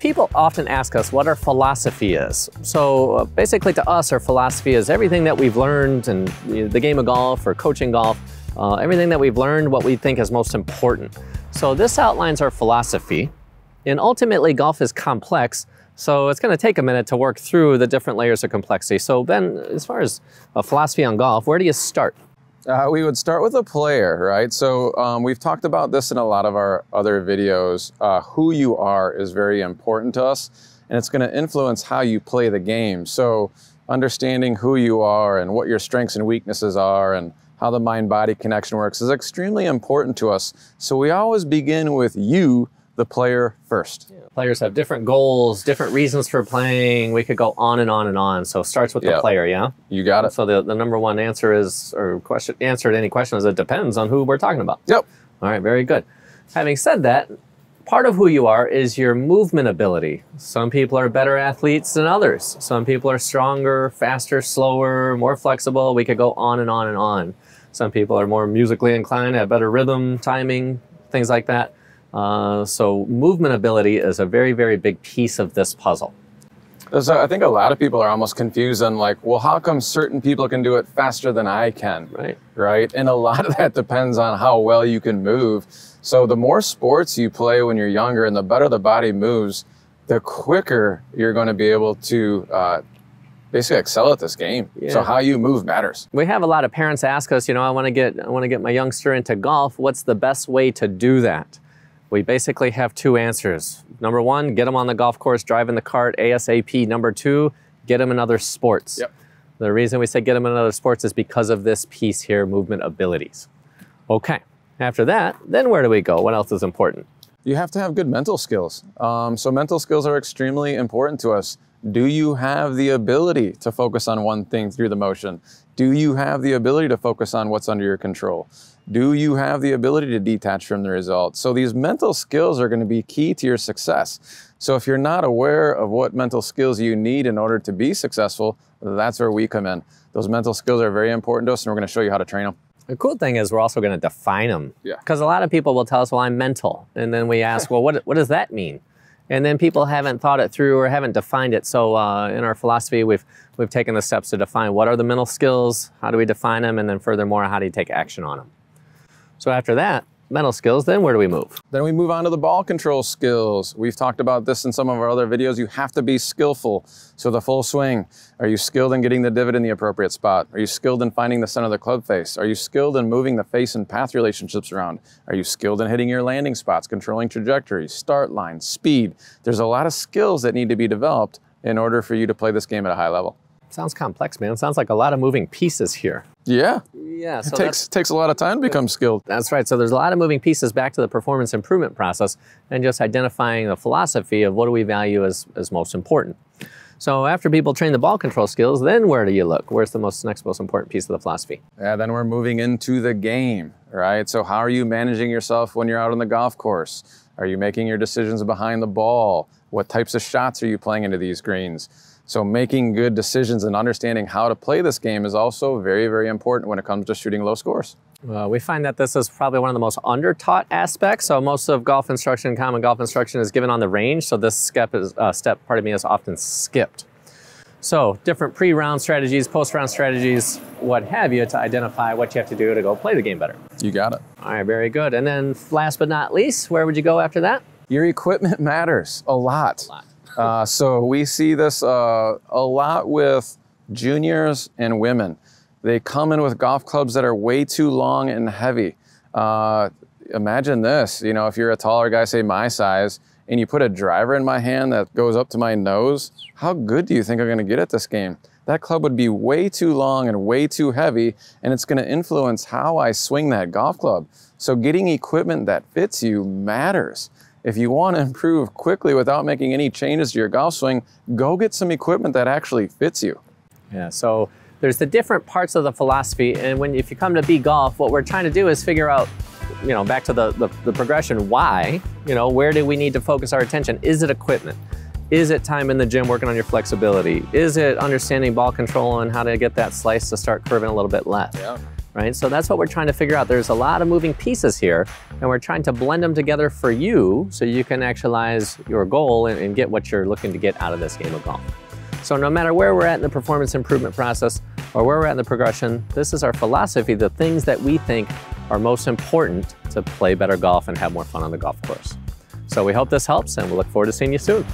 People often ask us what our philosophy is. So basically to us, our philosophy is everything that we've learned in the game of golf or coaching golf, everything that we've learned, what we think is most important. So this outlines our philosophy. And ultimately, golf is complex, so it's going to take a minute to work through the different layers of complexity. So Ben, as far as a philosophy on golf, where do you start? We would start with a player, right? So we've talked about this in a lot of our other videos. Who you are is very important to us, and it's going to influence how you play the game. So understanding who you are and what your strengths and weaknesses are and how the mind-body connection works is extremely important to us. So we always begin with you, the player, first. Yeah. Players have different goals, different reasons for playing. We could go on and on and on. So it starts with the player, yeah? You got it. So the number one answer is, or answer to any question is, it depends on who we're talking about. Yep. All right, very good. Having said that, part of who you are is your movement ability. Some people are better athletes than others. Some people are stronger, faster, slower, more flexible. We could go on and on and on. Some people are more musically inclined, have better rhythm, timing, things like that. So movement ability is a very, very big piece of this puzzle. So I think a lot of people are almost confused on like, well, how come certain people can do it faster than I can? Right? And a lot of that depends on how well you can move. So the more sports you play when you're younger and the better the body moves, the quicker you're going to be able to basically excel at this game. Yeah. So how you move matters. We have a lot of parents ask us, I want to get my youngster into golf. What's the best way to do that? We basically have two answers. Number one, get them on the golf course, driving the cart ASAP. Number two, get them in other sports. Yep. The reason we say get them in other sports is because of this piece here, movement abilities. Okay, after that, then where do we go? What else is important? You have to have good mental skills. So mental skills are extremely important to us. Do you have the ability to focus on one thing through the motion? Do you have the ability to focus on what's under your control? Do you have the ability to detach from the result? So these mental skills are going to be key to your success. So if you're not aware of what mental skills you need in order to be successful, that's where we come in. Those mental skills are very important to us, and we're going to show you how to train them. The cool thing is we're also going to define them. Yeah. Because a lot of people will tell us, well, I'm mental. And then we ask, well, what does that mean? And then people haven't thought it through or haven't defined it. So in our philosophy, we've taken the steps to define what are the mental skills, how do we define them, and then furthermore, how do you take action on them? So after that, mental skills, then where do we move? Then we move on to the ball control skills. We've talked about this in some of our other videos. You have to be skillful. So the full swing. Are you skilled in getting the divot in the appropriate spot? Are you skilled in finding the center of the club face? Are you skilled in moving the face and path relationships around? Are you skilled in hitting your landing spots, controlling trajectory, start line, speed? There's a lot of skills that need to be developed in order for you to play this game at a high level. Sounds complex, man. Sounds like a lot of moving pieces here. Yeah. Yeah. So it takes a lot of time to become skilled. That's right. So there's a lot of moving pieces back to the performance improvement process and just identifying the philosophy of what do we value as most important. So after people train the ball control skills, then where do you look? Where's the next most important piece of the philosophy? Yeah, then we're moving into the game, right? So how are you managing yourself when you're out on the golf course? Are you making your decisions behind the ball? What types of shots are you playing into these greens? So making good decisions and understanding how to play this game is also very, very important when it comes to shooting low scores. We find that this is probably one of the most under-taught aspects. So most of golf instruction, common golf instruction, is given on the range. So this step is often skipped. So different pre-round strategies, post-round strategies, what have you, to identify what you have to do to go play the game better. You got it. All right, very good. And then last but not least, where would you go after that? Your equipment matters a lot. So we see this a lot with juniors and women. They come in with golf clubs that are way too long and heavy. Imagine this, if you're a taller guy, say my size, and you put a driver in my hand that goes up to my nose, how good do you think I'm going to get at this game? That club would be way too long and way too heavy, and it's going to influence how I swing that golf club. So getting equipment that fits you matters. If you want to improve quickly without making any changes to your golf swing, go get some equipment that actually fits you. Yeah, so there's the different parts of the philosophy, and if you come to B-Golf, what we're trying to do is figure out, back to the progression, why, where do we need to focus our attention? Is it equipment? Is it time in the gym working on your flexibility? Is it understanding ball control and how to get that slice to start curving a little bit left? Yeah. right? So that's what we're trying to figure out. There's a lot of moving pieces here, and we're trying to blend them together for you so you can actualize your goal and get what you're looking to get out of this game of golf. So no matter where we're at in the performance improvement process or where we're at in the progression, this is our philosophy, the things that we think are most important to play better golf and have more fun on the golf course. So we hope this helps, and we'll look forward to seeing you soon.